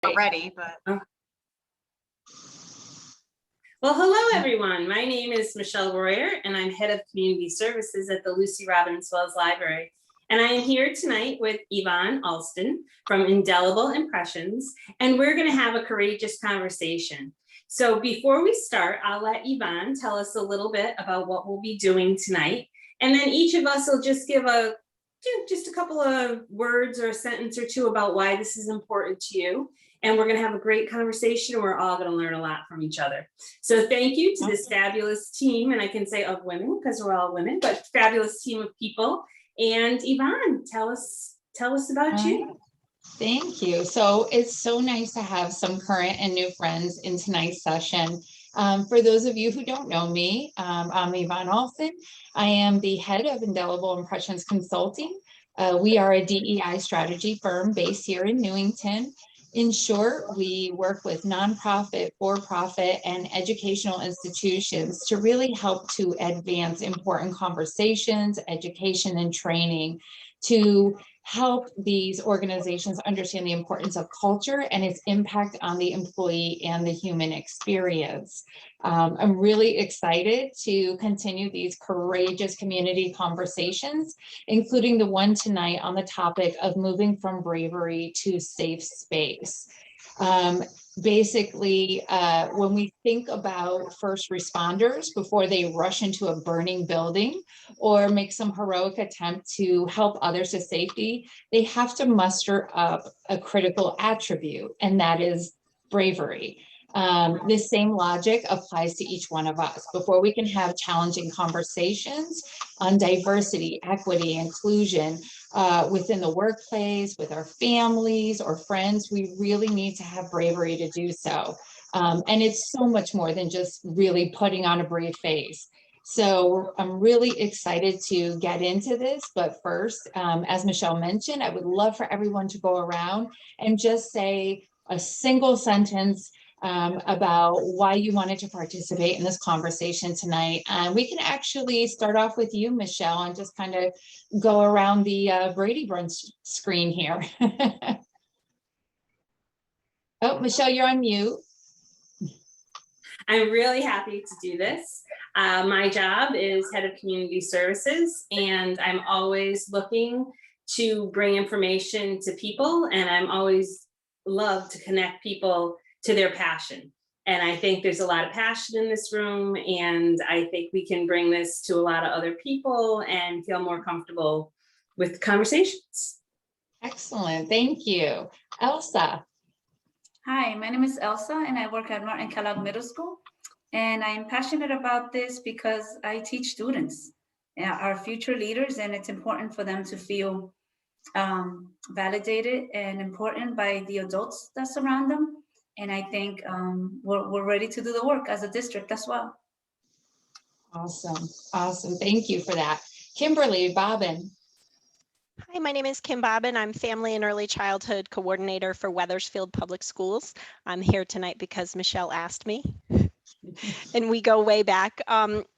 Ready, but well, hello everyone. My name is Michelle Royer and I'm head of community services at the Lucy Robbins Wells Library. And I am here tonight with Yvonne Alston from Indelible Impressions, and we're going to have a courageous conversation. So before we start, I'll let Yvonne tell us a little bit about what we'll be doing tonight. And then each of us will just give just a couple of words or a sentence or two about why this is important to you. And we're going to have a great conversation, and we're all going to learn a lot from each other. So thank you to this fabulous team, and I can say of women because we're all women, but fabulous team of people. And Yvonne, tell us about you. Thank you. So it's so nice to have some current and new friends in tonight's session. For those of you who don't know me, I'm Yvonne Alston. I am the head of Indelible Impressions Consulting. We are a DEI strategy firm based here in Newington. In short, we work with nonprofit, for-profit, and educational institutions to really help to advance important conversations, education, and training to help these organizations understand the importance of culture and its impact on the employee and the human experience. I'm really excited to continue these courageous community conversations, including the one tonight on the topic of moving from bravery to safe space. Basically, when we think about first responders before they rush into a burning building or make some heroic attempt to help others to safety, they have to muster up a critical attribute, and that is bravery. This same logic applies to each one of us. Before we can have challenging conversations on diversity, equity, inclusion, within the workplace, with our families or friends, we really need to have bravery to do so. And it's so much more than just really putting on a brave face. So I'm really excited to get into this. But first, as Michelle mentioned, I would love for everyone to go around and just say a single sentence about why you wanted to participate in this conversation tonight. And we can actually start off with you, Michelle, and just kind of go around the Brady Bunch screen here. Oh, Michelle, you're on mute. I'm really happy to do this. My job is head of community services, and I'm always looking to bring information to people, and I'm always love to connect people to their passion. And I think there's a lot of passion in this room, and I think we can bring this to a lot of other people and feel more comfortable with conversations. Excellent, thank you. Elsa. Hi, my name is Elsa, and I work at Martin Kellogg Middle School. And I'm passionate about this because I teach students, our future leaders, and it's important for them to feel validated and important by the adults that surround them. And I think we're ready to do the work as a district as well. Awesome, awesome. Thank you for that. Kimberly Bobbin. Hi, my name is Kim Bobbin. I'm Family and Early Childhood Coordinator for Wethersfield Public Schools. I'm here tonight because Michelle asked me, and we go way back,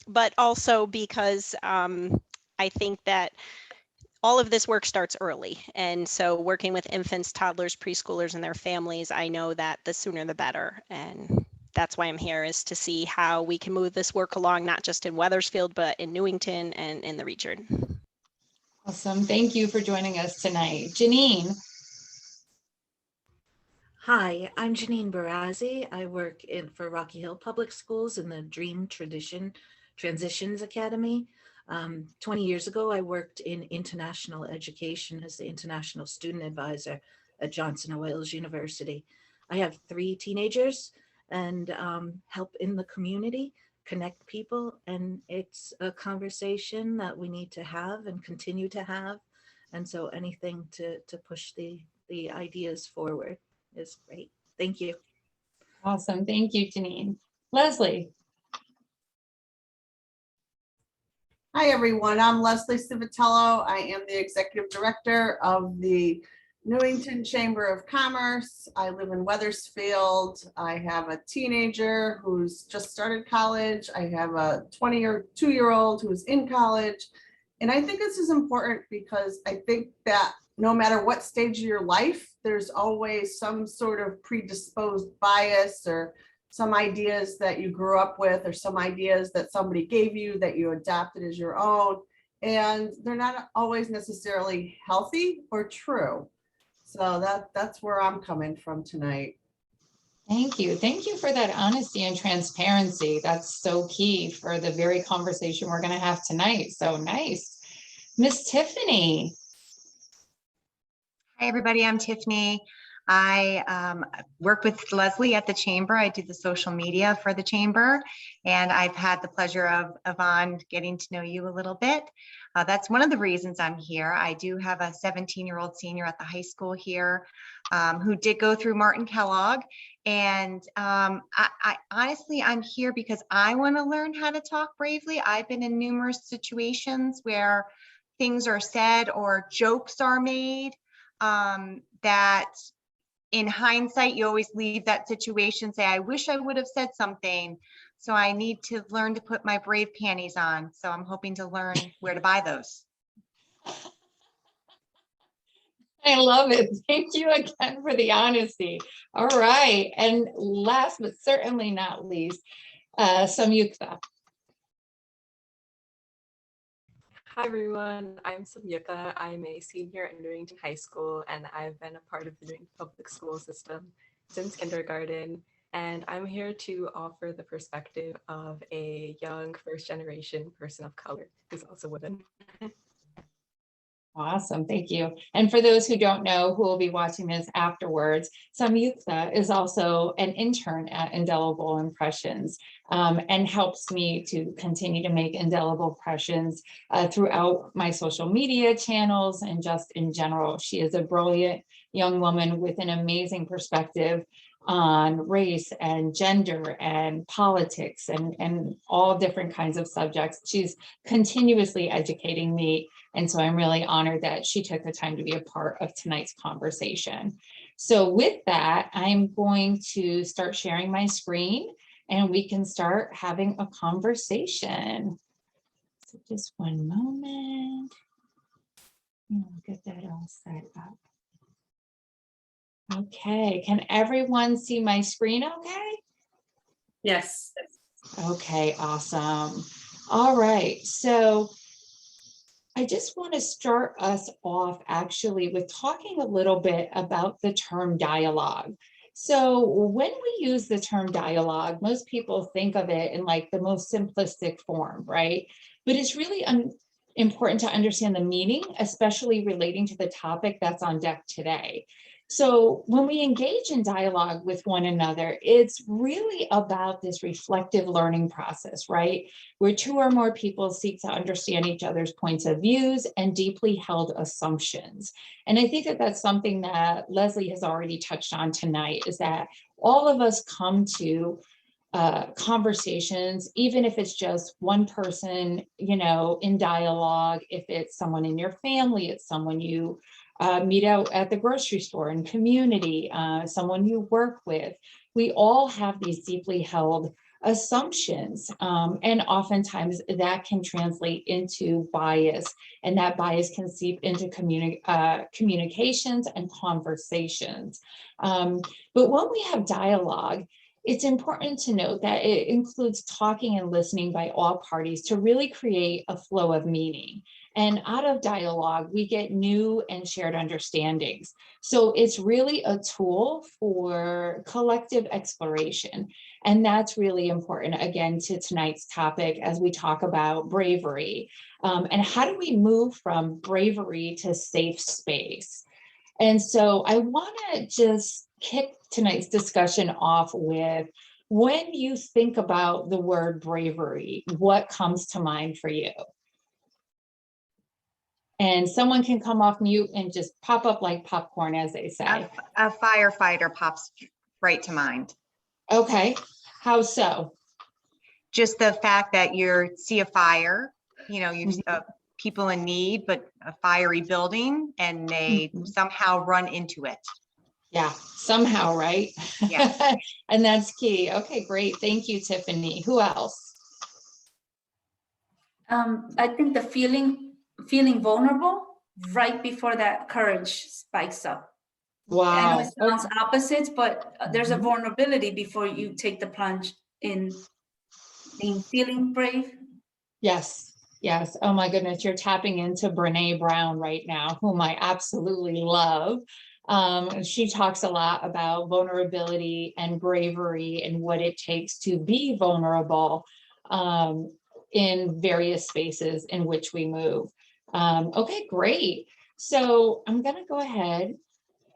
but also because I think that all of this work starts early. And so working with infants, toddlers, preschoolers, and their families, I know that the sooner the better. And that's why I'm here, is to see how we can move this work along, not just in Wethersfield, but in Newington and in the region. Awesome. Thank you for joining us tonight. Janine. Hi, I'm Janine Barazzi. I work for Rocky Hill Public Schools in the Dream Transitions Academy. 20 years ago, I worked in international education as the international student advisor at Johnson & Wales University. I have 3 teenagers and help in the community, connect people, and it's a conversation that we need to have and continue to have. And so anything to push the ideas forward is great. Thank you. Awesome. Thank you, Janine. Leslie. Hi, everyone. I'm Leslie Civitello. I am the Executive Director of the Newington Chamber of Commerce. I live in Wethersfield. I have a teenager who's just started college. I have a 22-year-old who's in college. And I think this is important because I think that no matter what stage of your life, there's always some sort of predisposed bias or some ideas that you grew up with or some ideas that somebody gave you that you adopted as your own. And they're not always necessarily healthy or true. So that's where I'm coming from tonight. Thank you. Thank you for that honesty and transparency. That's so key for the very conversation we're going to have tonight. So nice. Miss Tiffany. Hi, everybody. I'm Tiffany. I work with Leslie at the Chamber. I do the social media for the Chamber, and I've had the pleasure of Yvonne getting to know you a little bit. That's one of the reasons I'm here. I do have a 17-year-old senior at the high school here who did go through Martin Kellogg. And I honestly, I'm here because I want to learn how to talk bravely. I've been in numerous situations where things are said or jokes are made that in hindsight, you always leave that situation, say, I wish I would have said something. So I need to learn to put my brave panties on. So I'm hoping to learn where to buy those. I love it. Thank you again for the honesty. All right. And last but certainly not least, Samyukta. Hi everyone, I'm Samyukta. I'm a senior in Newington High School, and I've been a part of the Newington public school system since kindergarten. And I'm here to offer the perspective of a young first generation person of color who's also a woman. Awesome, thank you. And for those who don't know, who will be watching this afterwards, Samyukta is also an intern at Indelible Impressions and helps me to continue to make indelible impressions throughout my social media channels and just in general. She is a brilliant young woman with an amazing perspective on race and gender and politics and all different kinds of subjects. She's continuously educating me. And so I'm really honored that she took the time to be a part of tonight's conversation. So with that, I'm going to start sharing my screen and we can start having a conversation. So just one moment. I'll get that all set up. Okay, can everyone see my screen okay? Yes. Okay, awesome. All right, so I just want to start us off actually with talking a little bit about the term dialogue. So when we use the term dialogue, most people think of it in like the most simplistic form, right? But it's really important to understand the meaning, especially relating to the topic that's on deck today. So when we engage in dialogue with one another, it's really about this reflective learning process, right? Where two or more people seek to understand each other's points of views and deeply held assumptions. And I think that that's something that Leslie has already touched on tonight, is that all of us come to conversations, even if it's just one person, in dialogue, if it's someone in your family, it's someone you meet out at the grocery store in community, someone you work with. We all have these deeply held assumptions, and oftentimes that can translate into bias, and that bias can seep into communications and conversations. But when we have dialogue, it's important to note that it includes talking and listening by all parties to really create a flow of meaning. And out of dialogue, we get new and shared understandings. So it's really a tool for collective exploration. And that's really important, again, to tonight's topic as we talk about bravery. And how do we move from bravery to safe space? And so I want to just kick tonight's discussion off with, when you think about the word bravery, what comes to mind for you? And someone can come off mute and just pop up like popcorn, as they say. A firefighter pops right to mind. Okay, how so? Just the fact that you see a fire, you see people in need, but a fiery building, and they somehow run into it. Yeah, somehow, right? Yeah. And that's key. Okay, great. Thank you, Tiffany. Who else? I think the feeling vulnerable right before that courage spikes up. I know Wow. it sounds opposite, but there's a Mhm. vulnerability before you take the plunge in feeling brave. Yes, yes. Oh my goodness, you're tapping into Brene Brown right now, whom I absolutely love. She talks a lot about vulnerability and bravery and what it takes to be vulnerable in various spaces in which we move. Okay, great. So I'm going to go ahead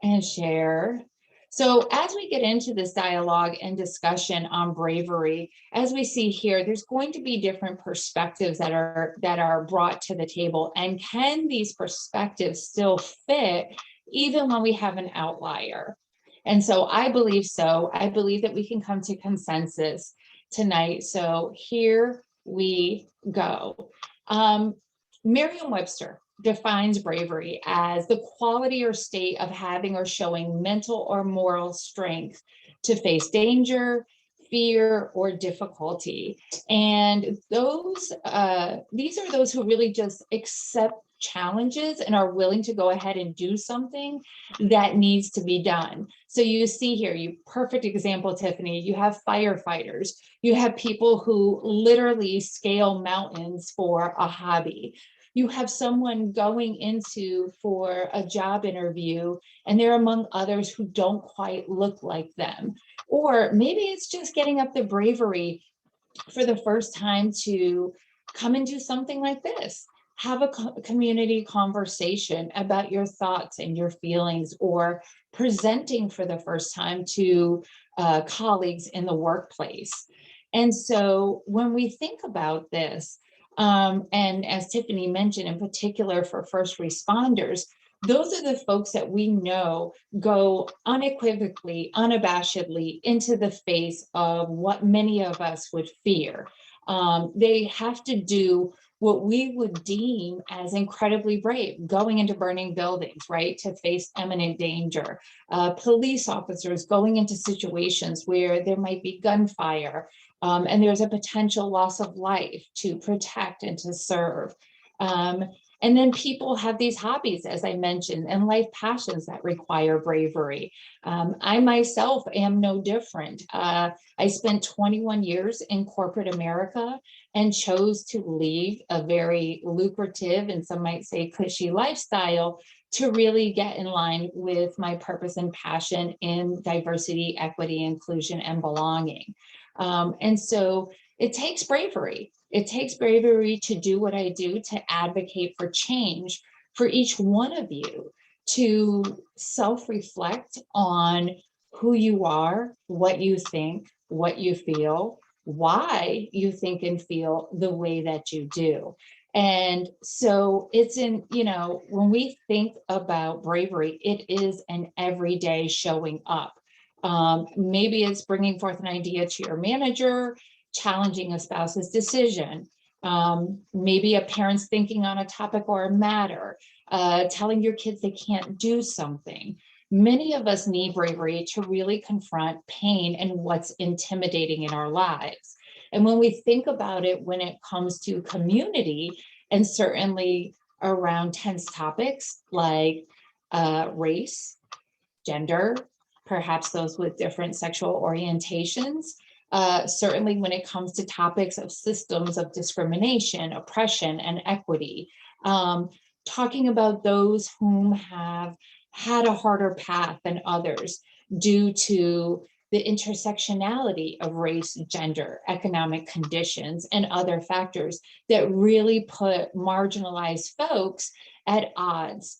and share. So as we get into this dialogue and discussion on bravery, as we see here, there's going to be different perspectives that are brought to the table. And can these perspectives still fit even when we have an outlier? And so I believe so. I believe that we can come to consensus tonight. So here we go. Merriam-Webster defines bravery as the quality or state of having or showing mental or moral strength to face danger, fear, or difficulty. And these are those who really just accept challenges and are willing to go ahead and do something that needs to be done. So you see here, you perfect example, Tiffany, you have firefighters, you have people who literally scale mountains for a hobby. You have someone going into for a job interview and they're among others who don't quite look like them. Or maybe it's just getting up the bravery for the first time to come and do something like this. Have a community conversation about your thoughts and your feelings, or presenting for the first time to colleagues in the workplace. And so when we think about this, and as Tiffany mentioned, in particular for first responders, those are the folks that we know go unequivocally, unabashedly into the face of what many of us would fear. They have to do what we would deem as incredibly brave, going into burning buildings, right, to face imminent danger. Police officers going into situations where there might be gunfire, and there's a potential loss of life to protect and to serve. And then people have these hobbies, as I mentioned, and life passions that require bravery. I myself am no different. I spent 21 years in corporate America and chose to leave a very lucrative, and some might say cushy lifestyle, to really get in line with my purpose and passion in diversity, equity, inclusion, and belonging. And so it takes bravery. It takes bravery to do what I do, to advocate for change for each one of you, to self-reflect on who you are, what you think, what you feel, why you think and feel the way that you do. And so it's when we think about bravery, it is an everyday showing up. Maybe it's bringing forth an idea to your manager, challenging a spouse's decision, maybe a parent's thinking on a topic or a matter, telling your kids they can't do something. Many of us need bravery to really confront pain and what's intimidating in our lives. And when we think about it, when it comes to community, and certainly around tense topics like race, gender, perhaps those with different sexual orientations, certainly when it comes to topics of systems of discrimination, oppression, and equity, talking about those whom have had a harder path than others due to the intersectionality of race, gender, economic conditions, and other factors that really put marginalized folks at odds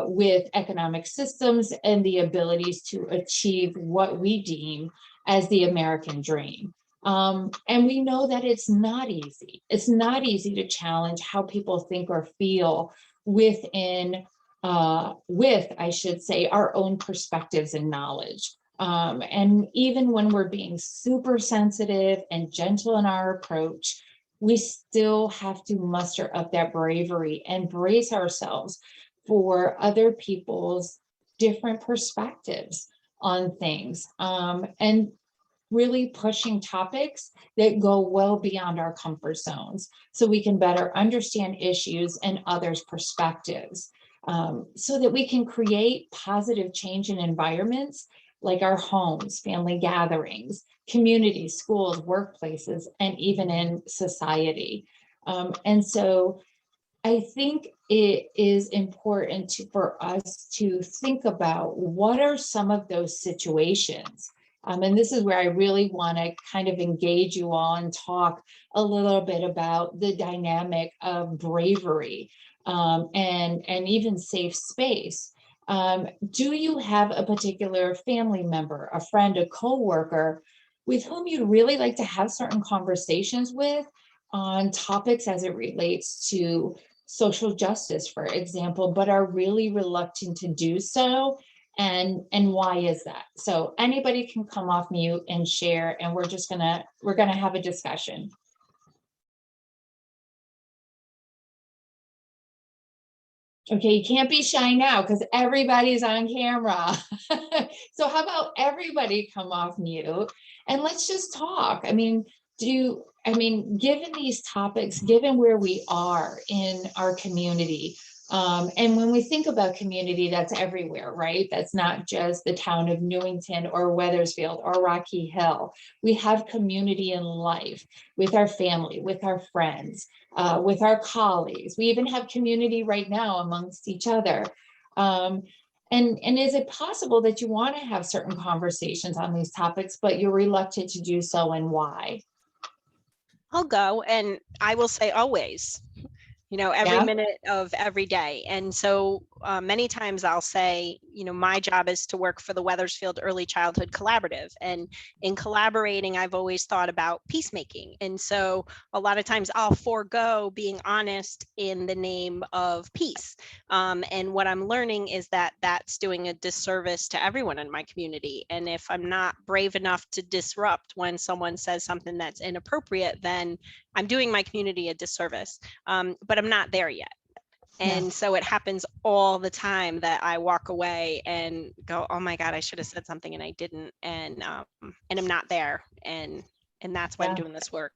with economic systems and the abilities to achieve what we deem as the American dream. And we know that it's not easy. It's not easy to challenge how people think or feel within, I should say, our own perspectives and knowledge. And even when we're being super sensitive and gentle in our approach, we still have to muster up that bravery and brace ourselves for other people's different perspectives on things, and really pushing topics that go well beyond our comfort zones so we can better understand issues and others' perspectives. so that we can create positive change in environments like our homes, family gatherings, communities, schools, workplaces, and even in society. And so I think it is important for us to think about what are some of those situations. And this is where I really want to kind of engage you all and talk a little bit about the dynamic of bravery, and even safe space. Do you have a particular family member, a friend, a coworker with whom you'd really like to have certain conversations with on topics as it relates to social justice, for example, but are really reluctant to do so? And why is that? So anybody can come off mute and share, and we're gonna have a discussion. Okay, you can't be shy now because everybody's on camera. So how about everybody come off mute and let's just talk. I mean, given these topics, given where we are in our community, and when we think about community, that's everywhere, right? That's not just the town of Newington or Wethersfield or Rocky Hill. We have community in life with our family, with our friends, with our colleagues. We even have community right now amongst each other. And is it possible that you want to have certain conversations on these topics, but you're reluctant to do so, and why? I'll go, and I will say always, every Yeah. minute of every day. And so many times I'll say, my job is to work for the Wethersfield Early Childhood Collaborative. And in collaborating, I've always thought about peacemaking. And so a lot of times I'll forego being honest in the name of peace. And what I'm learning is that that's doing a disservice to everyone in my community. And if I'm not brave enough to disrupt when someone says something that's inappropriate, then I'm doing my community a disservice. But I'm not there yet. And so it happens all the time that I walk away and go, oh my God, I should have said something and I didn't. And I'm not there. And that's why I'm doing this work.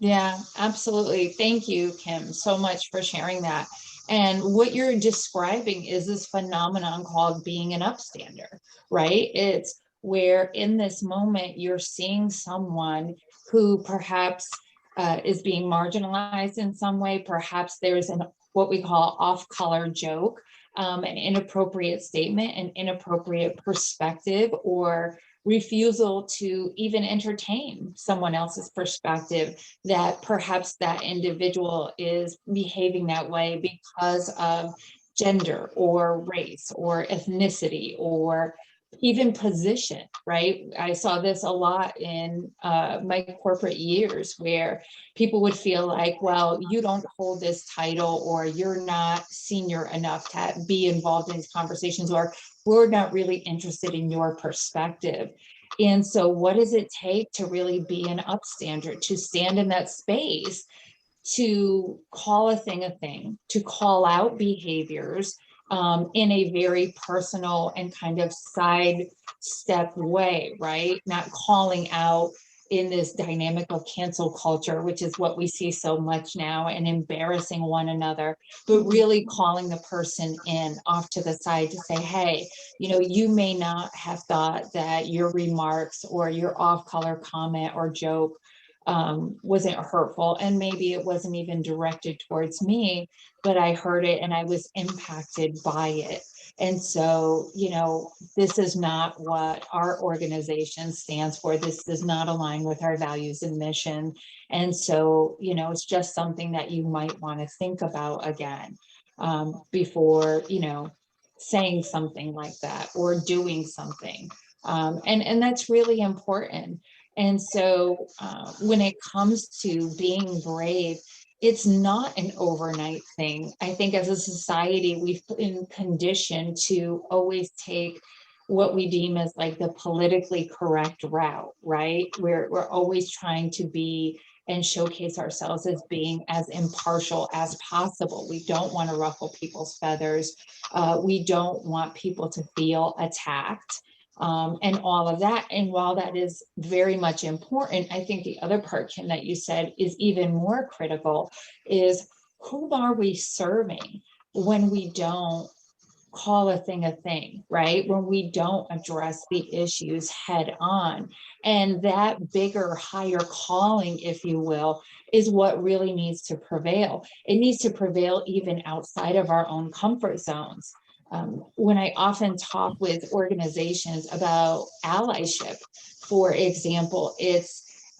Yeah, absolutely. Thank you, Kim, so much for sharing that. And what you're describing is this phenomenon called being an upstander, right? It's where in this moment you're seeing someone who perhaps is being marginalized in some way. Perhaps there's what we call off-color joke, an inappropriate statement, an inappropriate perspective, or refusal to even entertain someone else's perspective, that perhaps that individual is behaving that way because of gender or race or ethnicity or even position, right? I saw this a lot in my corporate years, where people would feel like, well, you don't hold this title, or you're not senior enough to be involved in these conversations, or we're not really interested in your perspective. And so what does it take to really be an upstander, to stand in that space, to call a thing, to call out behaviors in a very personal and kind of sidestep way, right? Not calling out in this dynamic of cancel culture, which is what we see so much now, and embarrassing one another, but really calling the person in off to the side to say, hey, you may not have thought that your remarks or your off-color comment or joke wasn't hurtful, and maybe it wasn't even directed towards me, but I heard it and I was impacted by it. And so, this is not what our organization stands for. This does not align with our values and mission. And so, it's just something that you might want to think about again before, saying something like that or doing something. And that's really important. And so when it comes to being brave, it's not an overnight thing. I think as a society, we've been conditioned to always take what we deem as like the politically correct route, right? We're always trying to be and showcase ourselves as being as impartial as possible. We don't want to ruffle people's feathers. We don't want people to feel attacked. And all of that. And while that is very much important, I think the other part, Kim, that you said is even more critical, is whom are we serving? when we don't call a thing, right? When we don't address the issues head on. And that bigger, higher calling, if you will, is what really needs to prevail. It needs to prevail even outside of our own comfort zones. When I often talk with organizations about allyship, for example,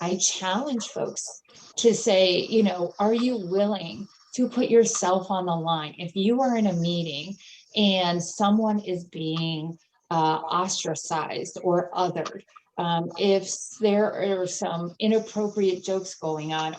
I challenge folks to say, you know, are you willing to put yourself on the line? If you are in a meeting and someone is being ostracized or othered, if there are some inappropriate jokes going on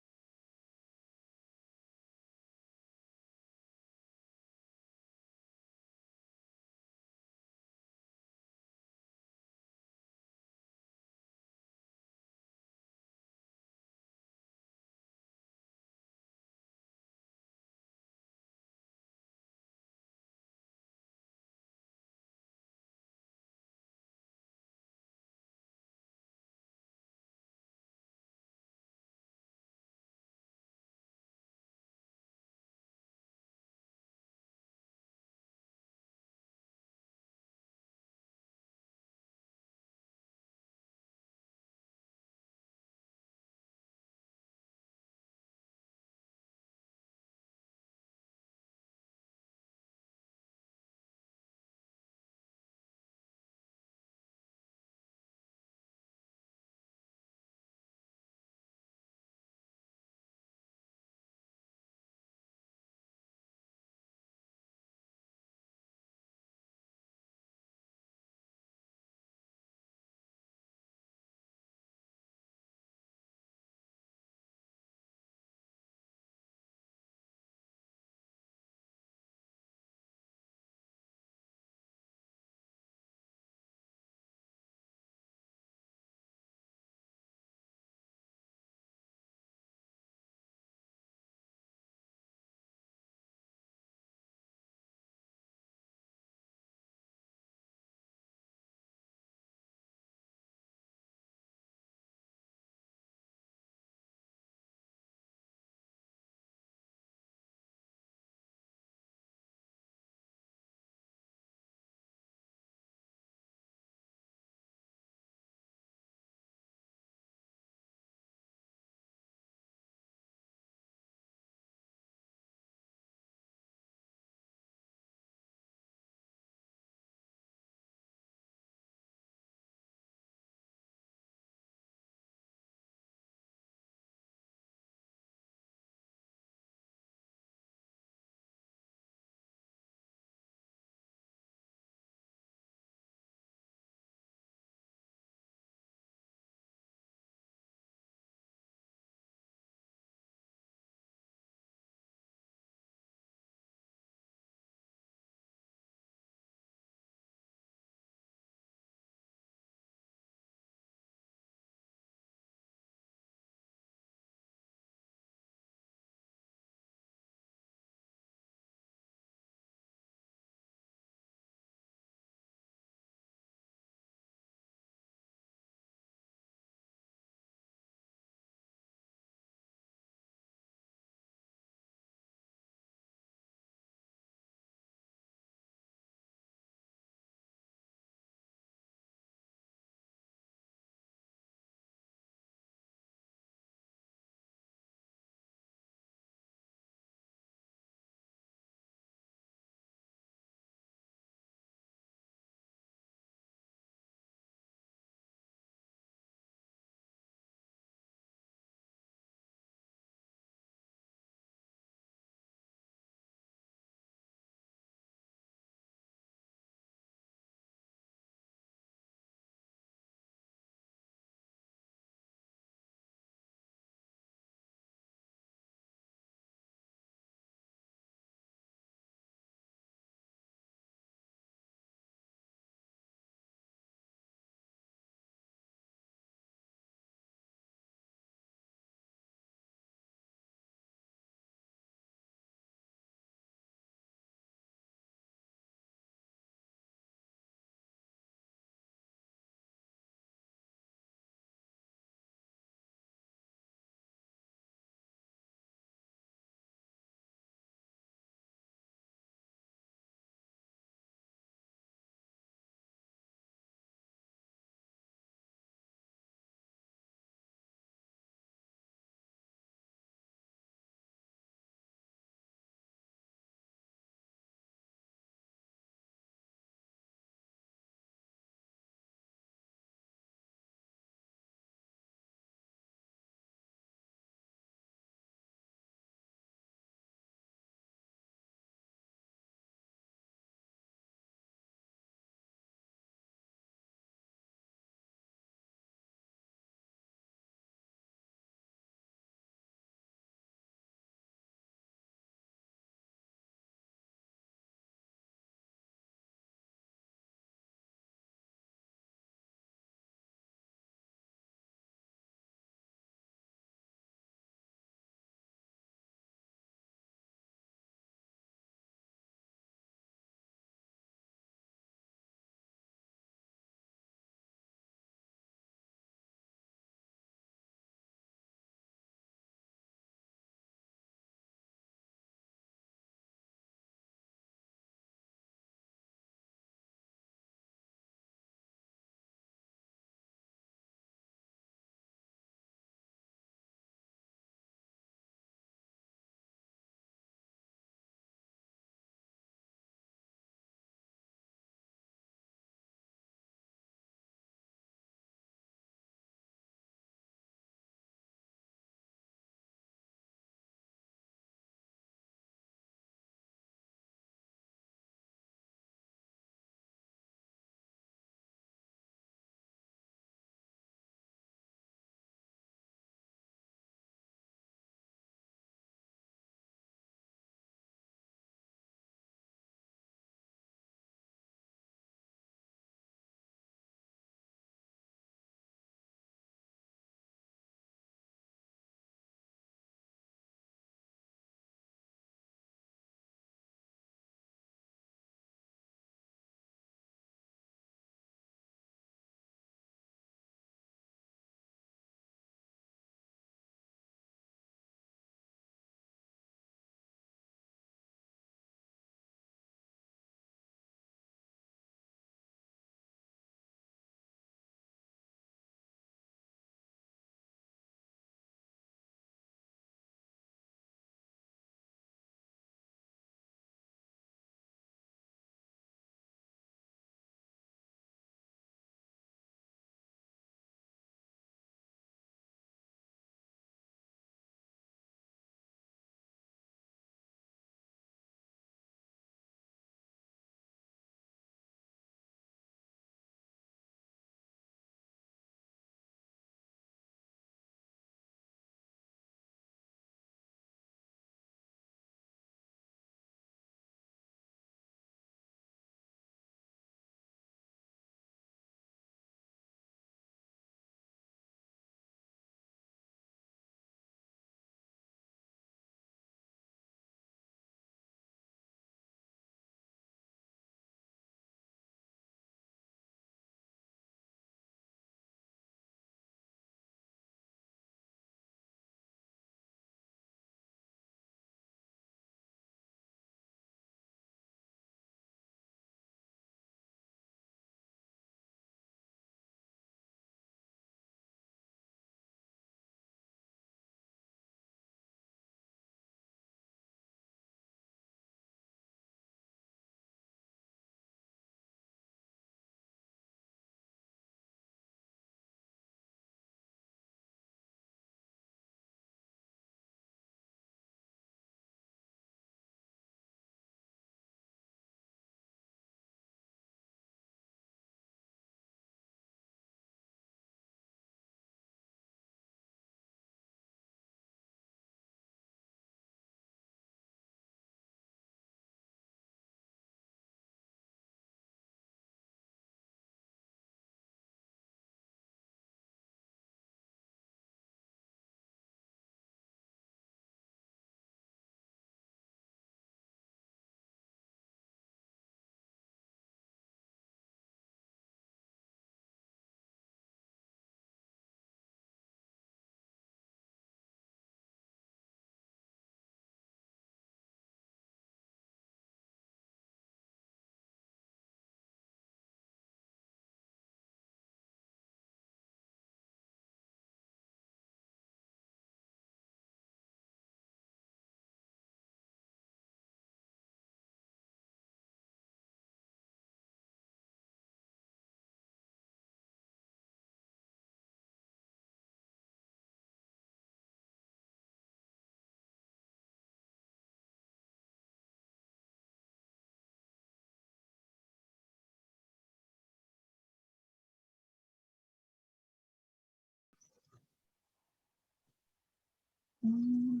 All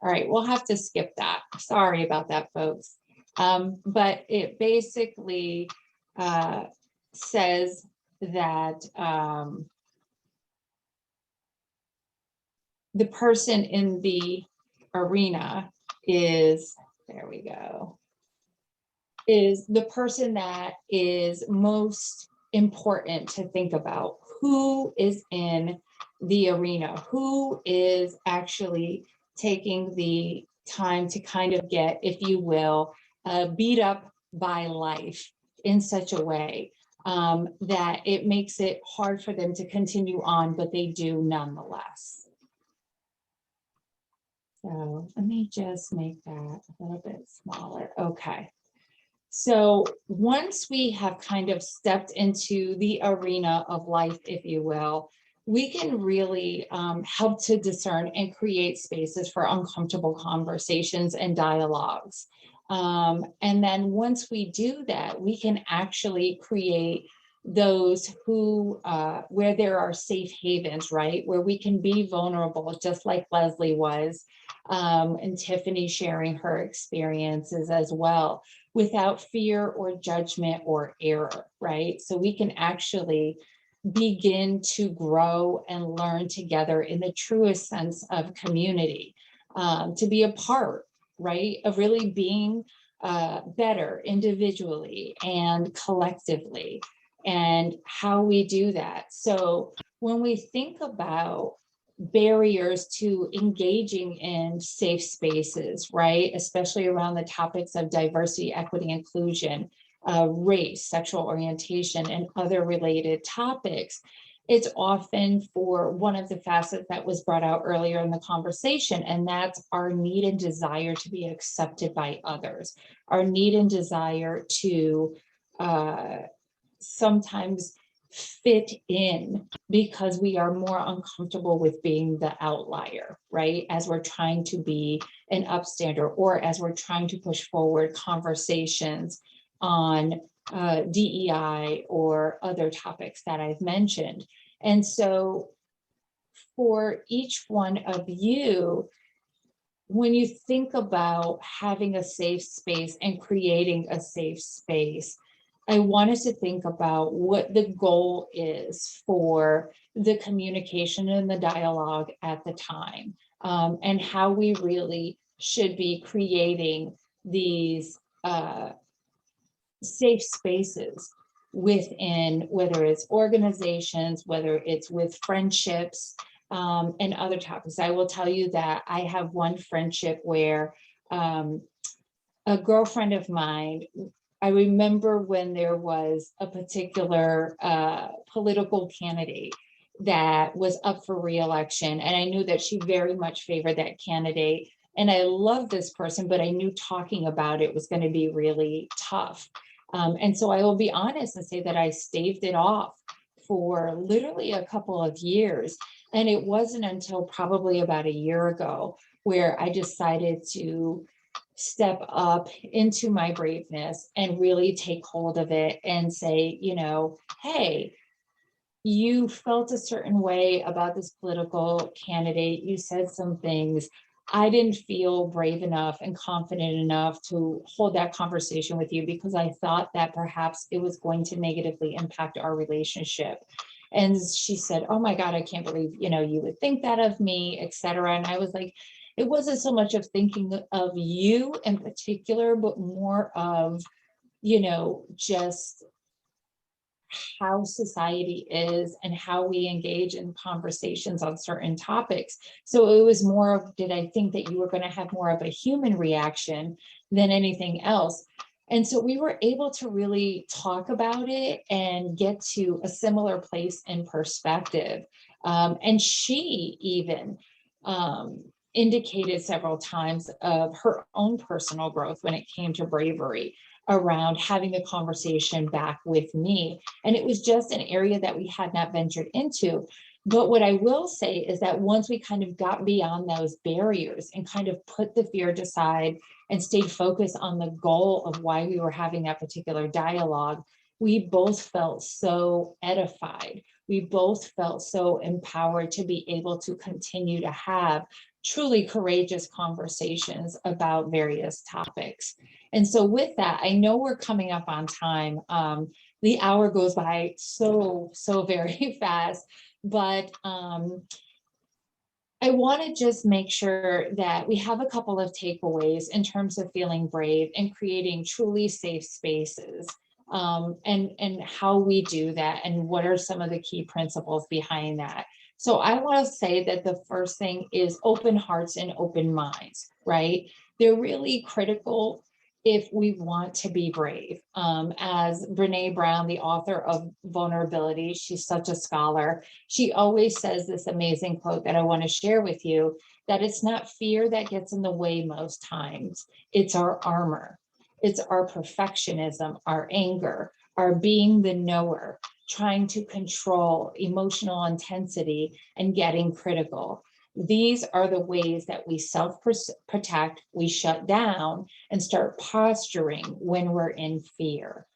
right, we'll have to skip that. Sorry about that, folks. But it basically says that the person in the arena is, there we go, is the person that is most important to think about. Who is in the arena? Who is actually taking the time to kind of get, if you will, beat up by life in such a way that it makes it hard for them to continue on, but they do nonetheless. So let me just make that a little bit smaller. Okay. So once we have kind of stepped into the arena of life, if you will, we can really help to discern and create spaces for uncomfortable conversations and dialogues. And then once we do that, we can actually create those who, where there are safe havens, right? Where we can be vulnerable, just like Leslie was, and Tiffany sharing her experiences as well, without fear or judgment or error, right? So we can actually begin to grow and learn together in the truest sense of community, to be a part, right, of really being better individually and collectively, and how we do that. So when we think about barriers to engaging in safe spaces, right, especially around the topics of diversity, equity, inclusion, race, sexual orientation, and other related topics, it's often for one of the facets that was brought out earlier in the conversation, and that's our need and desire to be accepted by others, our need and desire to sometimes fit in because we are more uncomfortable with being the outlier, right? As we're trying to be an upstander, or as we're trying to push forward conversations on DEI or other topics that I've mentioned. And so for each one of you, when you think about having a safe space and creating a safe space, I wanted to think about what the goal is for the communication and the dialogue at the time, and how we really should be creating these safe spaces within, whether it's organizations, whether it's with friendships, and other topics. I will tell you that I have one friendship where a girlfriend of mine, I remember when there was a particular political candidate that was up for re-election, and I knew that she very much favored that candidate. And I love this person, but I knew talking about it was going to be really tough. And so I will be honest and say that I staved it off for literally a couple of years. And it wasn't until probably about a year ago where I decided to step up into my braveness and really take hold of it and say, you know, hey, you felt a certain way about this political candidate. You said some things. I didn't feel brave enough and confident enough to hold that conversation with you because I thought that perhaps it was going to negatively impact our relationship. And she said, oh my God, I can't believe, you know, you would think that of me, etc. And I was like, it wasn't so much of thinking of you in particular, but more of, you know, just how society is and how we engage in conversations on certain topics. So it was more of, did I think that you were going to have more of a human reaction than anything else? And so we were able to really talk about it and get to a similar place in perspective. And she even indicated several times of her own personal growth when it came to bravery around having a conversation back with me. And it was just an area that we had not ventured into. But what I will say is that once we kind of got beyond those barriers and kind of put the fear aside and stayed focused on the goal of why we were having that particular dialogue, we both felt so edified we both felt so empowered to be able to continue to have truly courageous conversations about various topics. And so with that, I know we're coming up on time. The hour goes by so very fast, but I want to just make sure that we have a couple of takeaways in terms of feeling brave and creating truly safe spaces, and how we do that and what are some of the key principles behind that. So I want to say that the first thing is open hearts and open minds, right? They're really critical if we want to be brave. As Brene Brown, the author of Vulnerability, she's such a scholar. She always says this amazing quote that I want to share with you, that it's not fear that gets in the way most times, it's our armor. It's our perfectionism, our anger, our being the knower, trying to control emotional intensity and getting critical. These are the ways that we self-protect, we shut down and start posturing when we're in fear.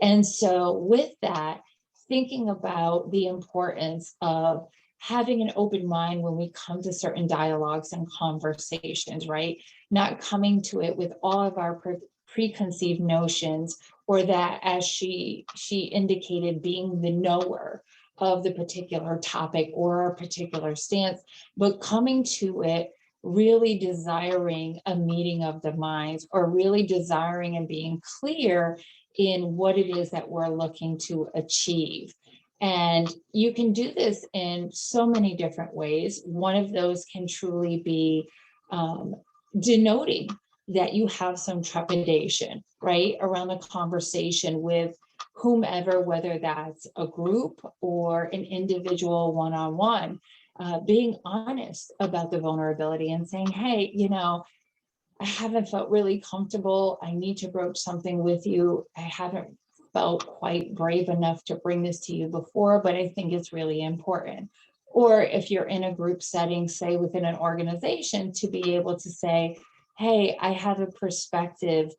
And so with that, thinking about the importance of having an open mind when we come to certain dialogues and conversations, right? Not coming to it with all of our preconceived notions, or that, as she indicated, being the knower of the particular topic or a particular stance, but coming to it really desiring a meeting of the minds, or really desiring and being clear in what it is that we're looking to achieve. And you can do this in so many different ways. One of those can truly be denoting that you have some trepidation, right, around the conversation with whomever, whether that's a group or an individual one-on-one, being honest about the vulnerability and saying, hey, you know, I haven't felt really comfortable. I need to broach something with you. I haven't felt quite brave enough to bring this to you before, but I think it's really important. Or if you're in a group setting, say within an organization, to be able to say, hey, I have a perspective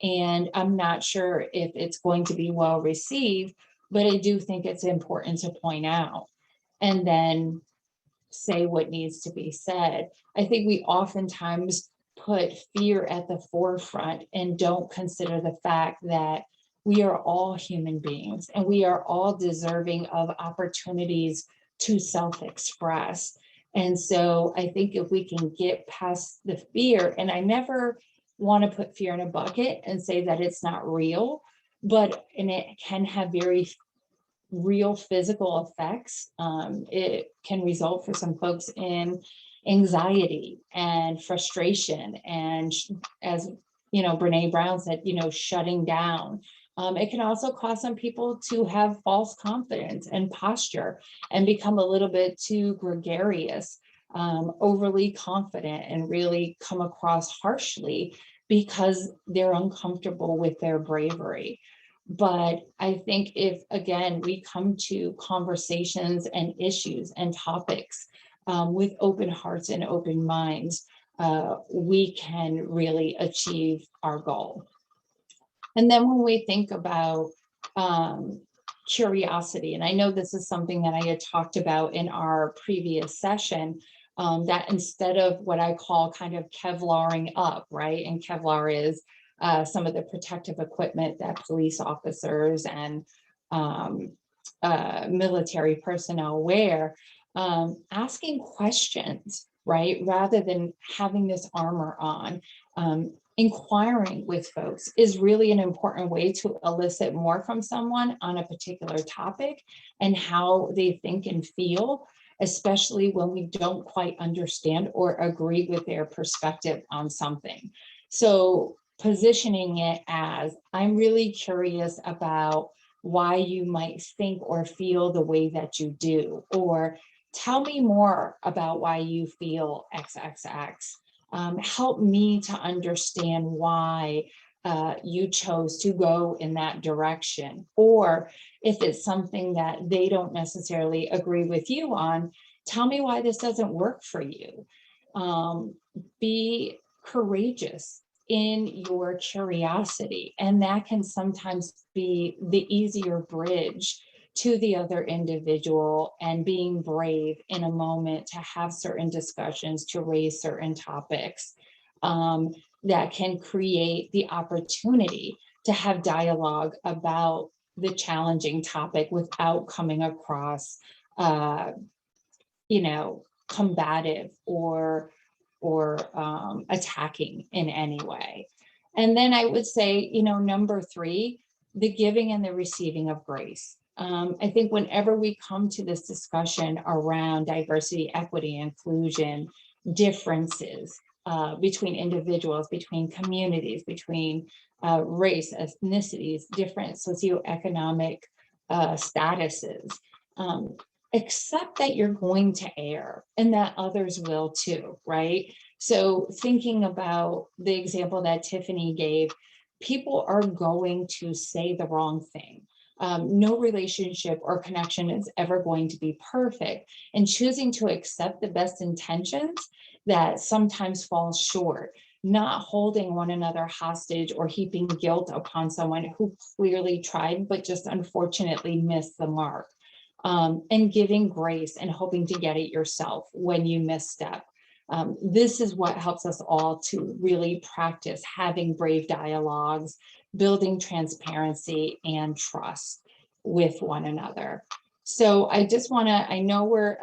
and I'm not sure if it's going to be well received, but I do think it's important to point out. And then say what needs to be said. I think we oftentimes put fear at the forefront and don't consider the fact that we are all human beings and we are all deserving of opportunities to self-express. And so I think if we can get past the fear, and I never want to put fear in a bucket and say that it's not real, and it can have very real physical effects. It can result for some folks in anxiety and frustration, and as you know, Brene Brown said, you know, shutting down. It can also cause some people to have false confidence and posture and become a little bit too gregarious, overly confident, and really come across harshly because they're uncomfortable with their bravery. But I think if, again, we come to conversations and issues and topics with open hearts and open minds, we can really achieve our goal. And then when we think about curiosity, and I know this is something that I had talked about in our previous session, that instead of what I call kind of Kevlaring up, right? And Kevlar is some of the protective equipment that police officers and military personnel wear, asking questions, right? Rather than having this armor on, inquiring with folks is really an important way to elicit more from someone on a particular topic and how they think and feel, especially when we don't quite understand or agree with their perspective on something. So positioning it as, I'm really curious about why you might think or feel the way that you do, or tell me more about why you feel XXX. Help me to understand why you chose to go in that direction. Or if it's something that they don't necessarily agree with you on, tell me why this doesn't work for you. Be courageous in your curiosity, and that can sometimes be the easier bridge to the other individual, and being brave in a moment to have certain discussions, to raise certain topics that can create the opportunity to have dialogue about the challenging topic without coming across, combative or attacking in any way. And then I would say, number 3, the giving and the receiving of grace. I think whenever we come to this discussion around diversity, equity, inclusion, differences between individuals, between communities, between race, ethnicities, different socioeconomic statuses, accept that you're going to err and that others will too, right? So thinking about the example that Tiffany gave, people are going to say the wrong thing. No relationship or connection is ever going to be perfect, and choosing to accept the best intentions that sometimes fall short, not holding one another hostage or heaping guilt upon someone who clearly tried but just unfortunately missed the mark. And giving grace and hoping to get it yourself when you misstep. This is what helps us all to really practice having brave dialogues, building transparency and trust with one another. So I just want to, I know we're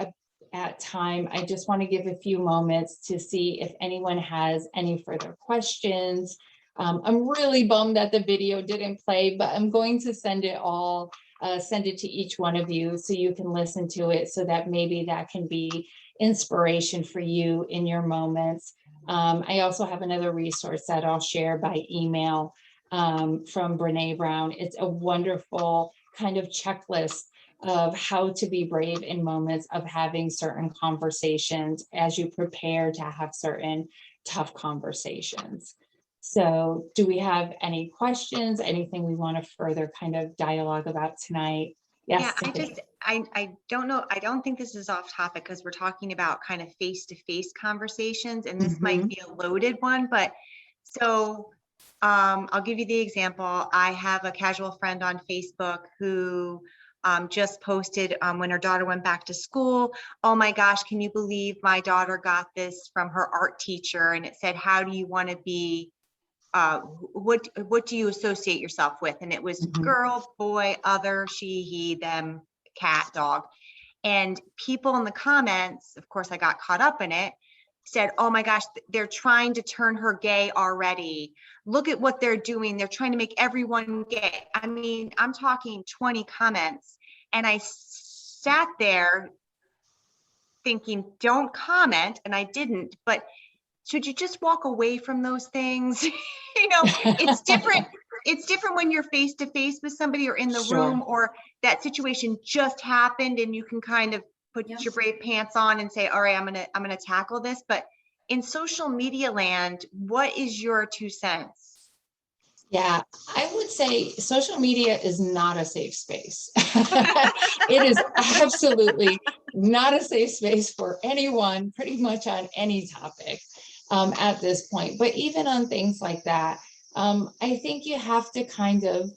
at time, I just want to give a few moments to see if anyone has any further questions. I'm really bummed that the video didn't play, but I'm going to send it to each one of you so you can listen to it, so that maybe that can be inspiration for you in your moments. I also have another resource that I'll share by email from Brene Brown. It's a wonderful kind of checklist of how to be brave in moments of having certain conversations as you prepare to have certain tough conversations. So do we have any questions, anything we want to further kind of dialogue about tonight? Yes. Yeah, I don't know. I don't think this is off topic because we're talking about kind of face-to-face conversations, and this might be a loaded one, but so I'll give you the example. I have a casual friend on Facebook who just posted when her daughter went back to school. Oh my gosh, can you believe my daughter got this from her art teacher? And it said, how do you want to be, what do you associate yourself with? And it was girl, boy, other, she, he, them, cat, dog. And people in the comments, of course, I got caught up in it, said, oh my gosh, they're trying to turn her gay already. Look at what they're doing. They're trying to make everyone gay. I mean, I'm talking 20 comments. And I sat there thinking, don't comment. And I didn't, but should you just walk away from those things? It's different. It's different when you're face to face with somebody or in the room, or that situation just happened and you can kind of put your brave pants on and say, all right, I'm gonna tackle this. But in social media land, what is your 2 cents? Yeah, I would say social media is not a safe space. It is absolutely not a safe space for anyone, pretty much on any topic at this point. But even on things like that, I think you have to kind of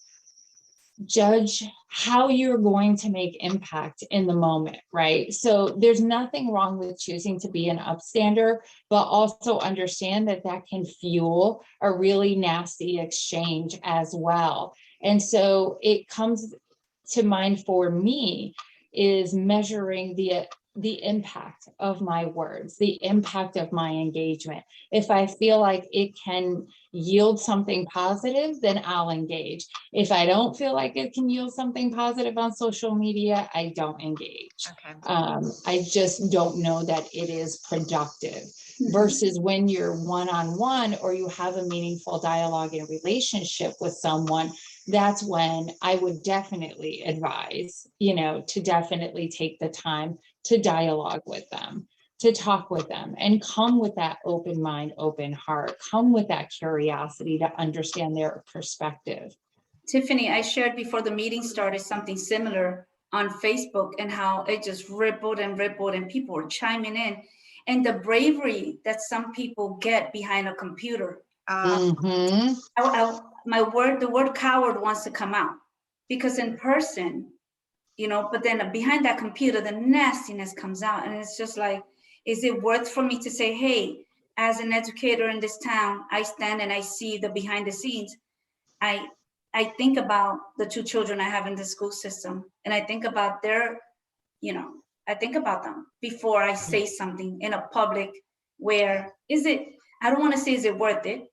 judge how you're going to make impact in the moment, right? So there's nothing wrong with choosing to be an upstander, but also understand that that can fuel a really nasty exchange as well. And so it comes to mind for me is measuring the impact of my words, the impact of my engagement. If I feel like it can yield something positive, then I'll engage. If I don't feel like it can yield something positive on social media, I don't engage. Okay. I just don't know that it is productive. Versus when you're one-on-one or you have a meaningful dialogue and relationship with someone, that's when I would definitely advise, to definitely take the time to dialogue with them, to talk with them, and come with that open mind, open heart, come with that curiosity to understand their perspective. Tiffany, I shared before the meeting started something similar on Facebook and how it just rippled and people were chiming in, and the bravery that some people get behind a computer. The word coward wants to come out, because in person, but then behind that computer, the nastiness comes out. And it's just like, is it worth for me to say, hey, as an educator in this town, I stand and I see the behind the scenes. I think about the 2 children I have in the school system, and I think about I think about them before I say something in a public where I don't want to say, is it worth it?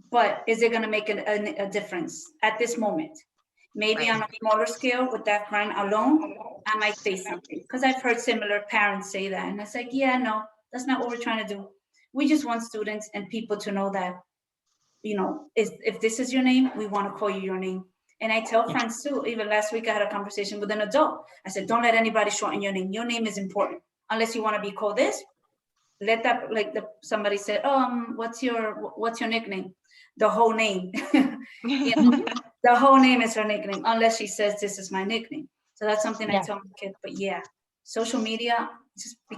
But is it going to make a difference at this moment? Maybe on a smaller scale with that crime alone, I might say something, because I've heard similar parents say that. And it's like, yeah, no, that's not what we're trying to do. We just want students and people to know that, if this is your name, we want to call you your name. And I tell friends too, even last week I had a conversation with an adult. I said, don't let anybody shorten your name. Your name is important. Unless you want to be called this, let that, somebody said, what's your nickname? The whole name. The whole name is her nickname, unless she says this is my nickname. So that's something I tell my kid. But yeah, social media,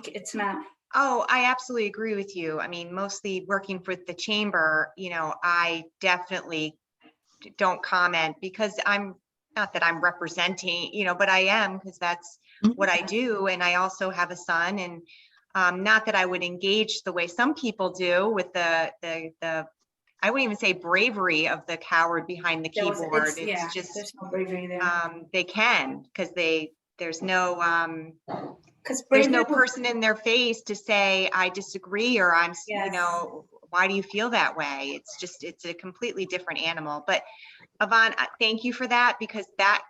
it's not. Oh, I absolutely agree with you. I mean, mostly working for the chamber, I definitely don't comment, because I'm not that I'm representing, but I am, because that's what I do. And I also have a son, and not that I would engage the way some people do with the I wouldn't even say bravery of the coward behind the keyboard. It's just, there's no bravery there. they can, because there's no bravery, person in their face to say, I disagree, or I'm, why do you feel that way? It's a completely different animal. But Yvonne, thank you for that, because that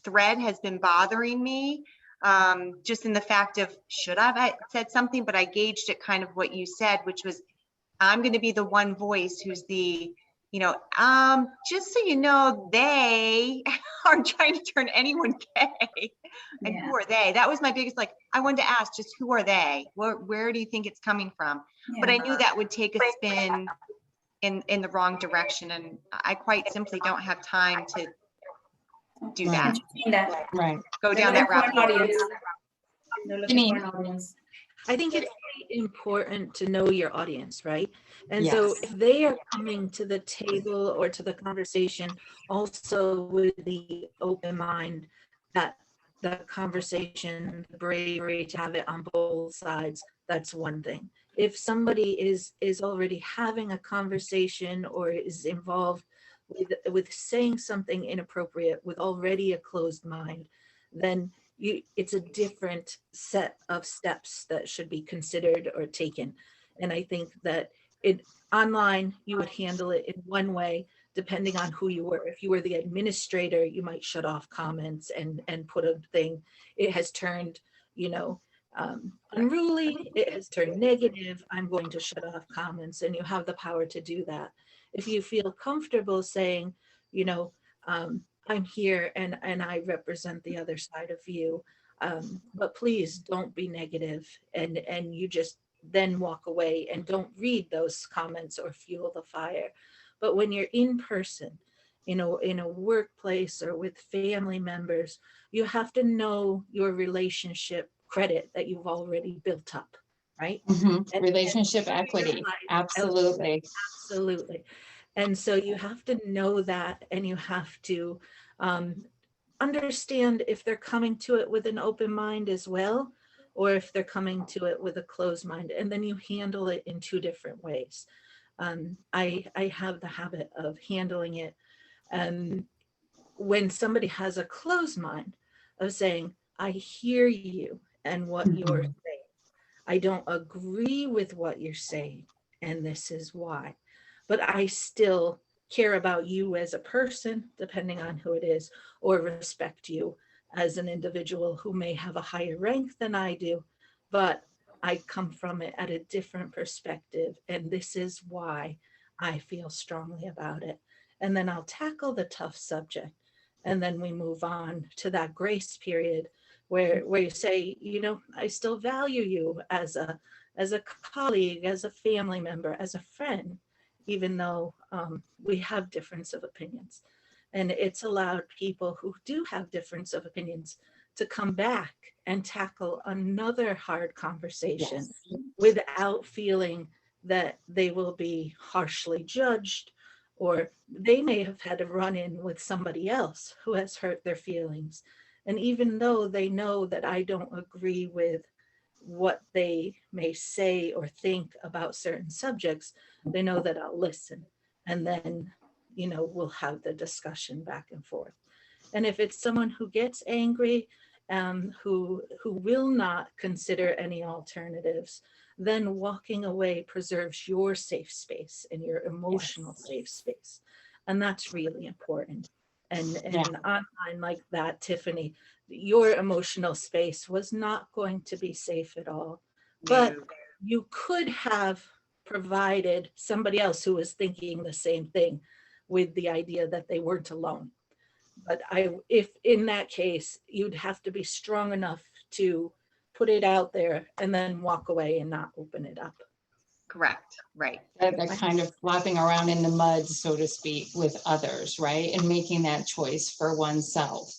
thread has been bothering me, just in the fact of, should I have said something? But I gauged it kind of what you said, which was, I'm going to be the one voice who's the, just so you know, they are trying to turn anyone gay. And who are they? That was my biggest, I wanted to ask, just who are they? Where do you think it's coming from? But I knew that would take a spin in the wrong direction. And I quite simply don't have time to do that. Right. Go down that rabbit hole. They're looking for an audience. I think it's important to know your audience, right? And so if they are coming to the table or to the conversation also with the open mind, that the conversation, the bravery to have it on both sides, that's one thing. If somebody is already having a conversation or is involved with saying something inappropriate with already a closed mind, then it's a different set of steps that should be considered or taken. And I think that online, you would handle it in one way, depending on who you were. If you were the administrator, you might shut off comments and put a thing. It has turned, unruly, it has turned negative, I'm going to shut off comments, and you have the power to do that. If you feel comfortable saying, I'm here and I represent the other side of you, but please don't be negative, and you just then walk away and don't read those comments or fuel the fire. But when you're in person, in a workplace or with family members, you have to know your relationship credit that you've already built up, right? And relationship equity, absolutely. Absolutely. And so you have to know that, and you have to understand if they're coming to it with an open mind as well, or if they're coming to it with a closed mind, and then you handle it in 2 different ways. I have the habit of handling it when somebody has a closed mind, of saying, I hear you and what you're saying. I don't agree with what you're saying, and this is why. But I still care about you as a person, depending on who it is, or respect you as an individual who may have a higher rank than I do, but I come from it at a different perspective, and this is why I feel strongly about it. And then I'll tackle the tough subject, and then we move on to that grace period where you say, I still value you as a colleague, as a family member, as a friend, even though we have difference of opinions. And it's allowed people who do have difference of opinions to come back and tackle another hard conversation without feeling that they will be harshly judged, or they may have had a run-in with somebody else who has hurt their feelings. And even though they know that I don't agree with what they may say or think about certain subjects, they know that I'll listen. And then, we'll have the discussion back and forth. And if it's someone who gets angry, who will not consider any alternatives, then walking away preserves your safe space and your emotional safe space. And that's really important. And online like that, Tiffany, your emotional space was not going to be safe at all. But you could have provided somebody else who was thinking the same thing with the idea that they weren't alone. But if in that case, you'd have to be strong enough to put it out there and then walk away and not open it up. Correct. Right. That kind of flopping around in the mud, so to speak, with others, right? And making that choice for oneself.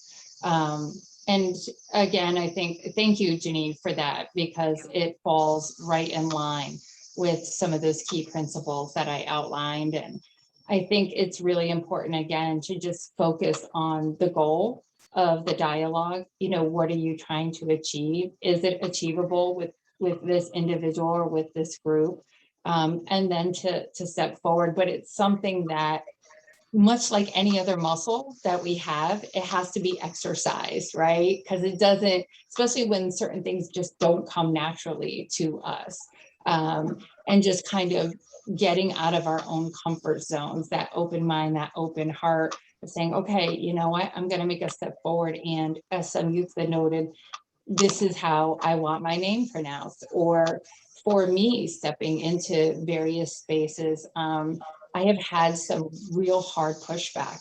And again, I think, thank you, Janine, for that, because it falls right in line with some of those key principles that I outlined. And I think it's really important, again, to just focus on the goal of the dialogue. What are you trying to achieve? Is it achievable with this individual or with this group? And then to step forward. But it's something that, much like any other muscle that we have, it has to be exercised, right? Because it doesn't, especially when certain things just don't come naturally to us. And just kind of getting out of our own comfort zones, that open mind, that open heart, of saying, okay, you know what, I'm going to make a step forward. And as some youth had noted, this is how I want my name pronounced. Or for me, stepping into various spaces, I have had some real hard pushback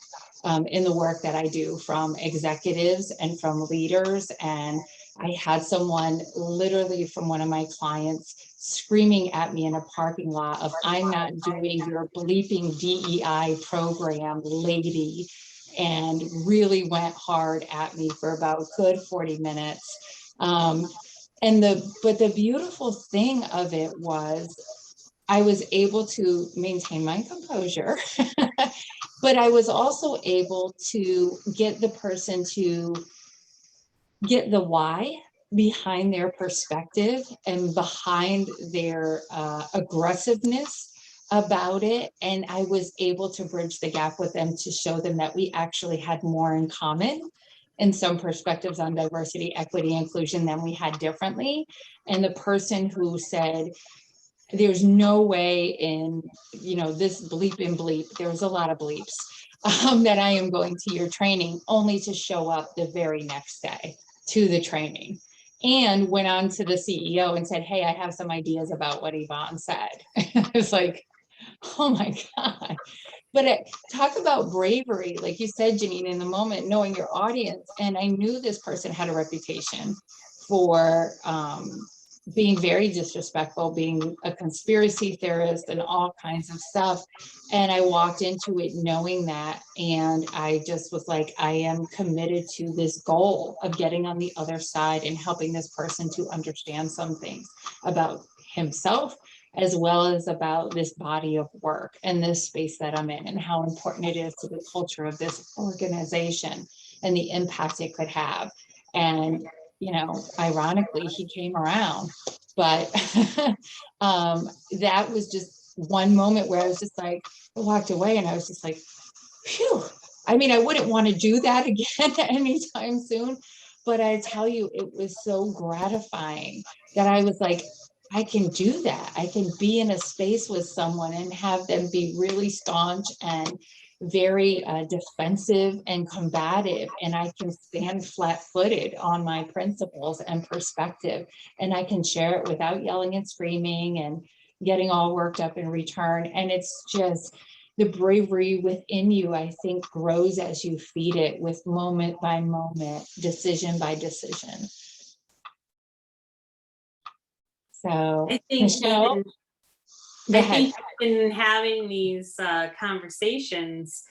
in the work that I do from executives and from leaders. And I had someone literally from one of my clients screaming at me in a parking lot of, I'm not doing your bleeping DEI program, lady, and really went hard at me for about a good 40 minutes. But the beautiful thing of it was I was able to maintain my composure, but I was also able to get the person to get the why behind their perspective and behind their aggressiveness about it. And I was able to bridge the gap with them to show them that we actually had more in common in some perspectives on diversity, equity, inclusion than we had differently. And the person who said, there's no way in, this bleep and bleep, there's a lot of bleeps, that I am going to your training, only to show up the very next day to the training. And went on to the CEO and said, hey, I have some ideas about what Yvonne said. It's like, oh my God. But talk about bravery, like you said, Janine, in the moment, knowing your audience. And I knew this person had a reputation for being very disrespectful, being a conspiracy theorist and all kinds of stuff. And I walked into it knowing that. And I just was like, I am committed to this goal of getting on the other side and helping this person to understand some things about himself, as well as about this body of work and this space that I'm in and how important it is to the culture of this organization and the impact it could have. And, ironically, he came around, but that was just one moment where I was just like, I walked away and I was just like, phew. I mean, I wouldn't want to do that again anytime soon, but I tell you, it was so gratifying that I was like, I can do that. I can be in a space with someone and have them be really staunch and very defensive and combative. And I can stand flat-footed on my principles and perspective. And I can share it without yelling and screaming and getting all worked up in return. And it's just the bravery within you, I think, grows as you feed it with moment by moment, decision by decision. So, I think Michelle, I think in having these conversations,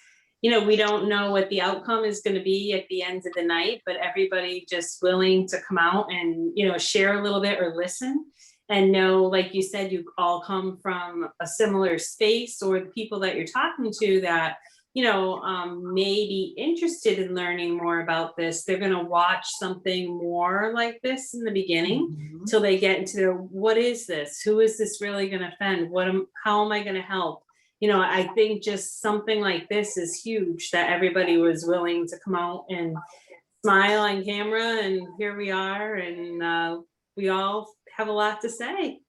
we don't know what the outcome is going to be at the end of the night, but everybody just willing to come out and, share a little bit or listen and know, like you said, you all come from a similar space, or the people that you're talking to that may be interested in learning more about this, they're going to watch something more like this in the beginning till they get into their, what is this? Who is this really going to offend? How am I going to help? I think just something like this is huge, that everybody was willing to come out and smile on camera, and here we are, and we all have a lot to say.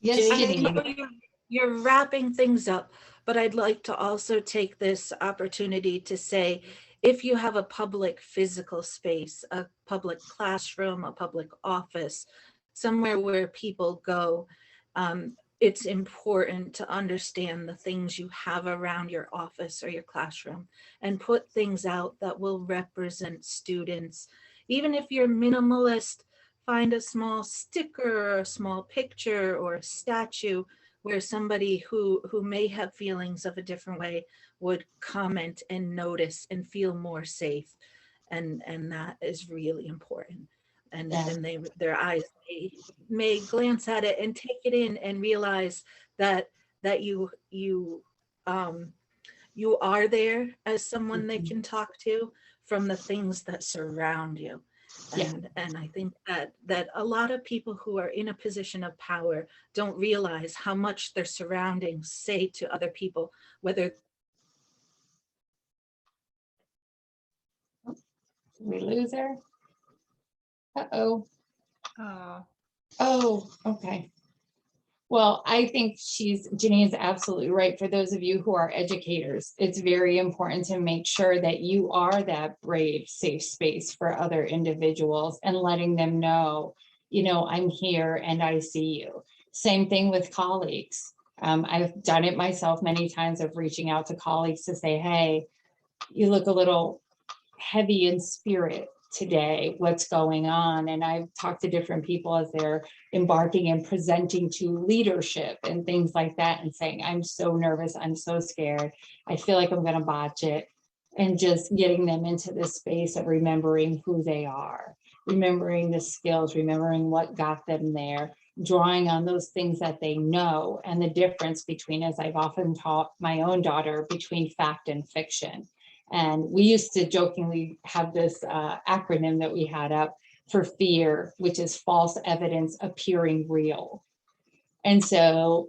Yes, I Janine. know you're wrapping things up, but I'd like to also take this opportunity to say, if you have a public physical space, a public classroom, a public office, somewhere where people go, it's important to understand the things you have around your office or your classroom and put things out that will represent students. Even if you're minimalist, find a small sticker or a small picture or a statue where somebody who may have feelings of a different way would comment and notice and feel more safe. And that is really important. And Yeah. then their eyes may glance at it and take it in and realize that you are there as someone they can talk to from the things that surround you. Yeah. And I think that a lot of people who are in a position of power don't realize how much their surroundings say to other people, whether Did we lose her? Uh-oh. Oh, okay. Well, I think Janine's absolutely right. For those of you who are educators, it's very important to make sure that you are that brave, safe space for other individuals and letting them know, I'm here and I see you. Same thing with colleagues. I've done it myself many times of reaching out to colleagues to say, hey, you look a little heavy in spirit today, what's going on? And I've talked to different people as they're embarking and presenting to leadership and things like that and saying, I'm so nervous, I'm so scared, I feel like I'm going to botch it. And just getting them into this space of remembering who they are, remembering the skills, remembering what got them there, drawing on those things that they know, and the difference between, as I've often taught my own daughter, between fact and fiction. And we used to jokingly have this acronym that we had up for fear, which is false evidence appearing real. And so,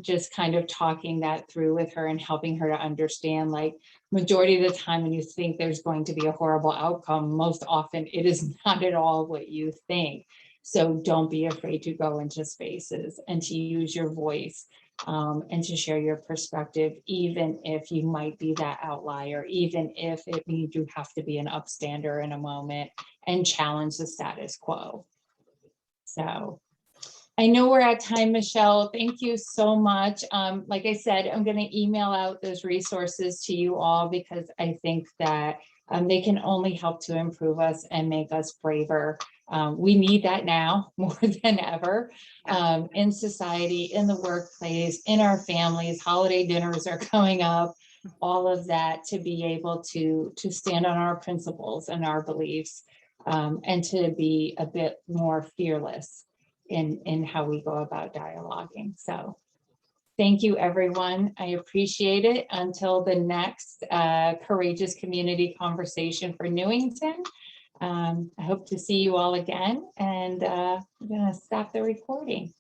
just kind of talking that through with her and helping her to understand, like, majority of the time when you think there's going to be a horrible outcome, most often it is not at all what you think. So don't be afraid to go into spaces and to use your voice. And to share your perspective, even if you might be that outlier, even if it means you have to be an upstander in a moment and challenge the status quo. So I know we're at time, Michelle. Thank you so much. Like I said, I'm going to email out those resources to you all because I think that they can only help to improve us and make us braver. We need that now more than ever in society, in the workplace, in our families. Holiday dinners are coming up, all of that, to be able to stand on our principles and our beliefs and to be a bit more fearless in how we go about dialoguing. So thank you, everyone. I appreciate it. Until the next Courageous Community Conversation for Newington. I hope to see you all again, and I'm going to stop the recording.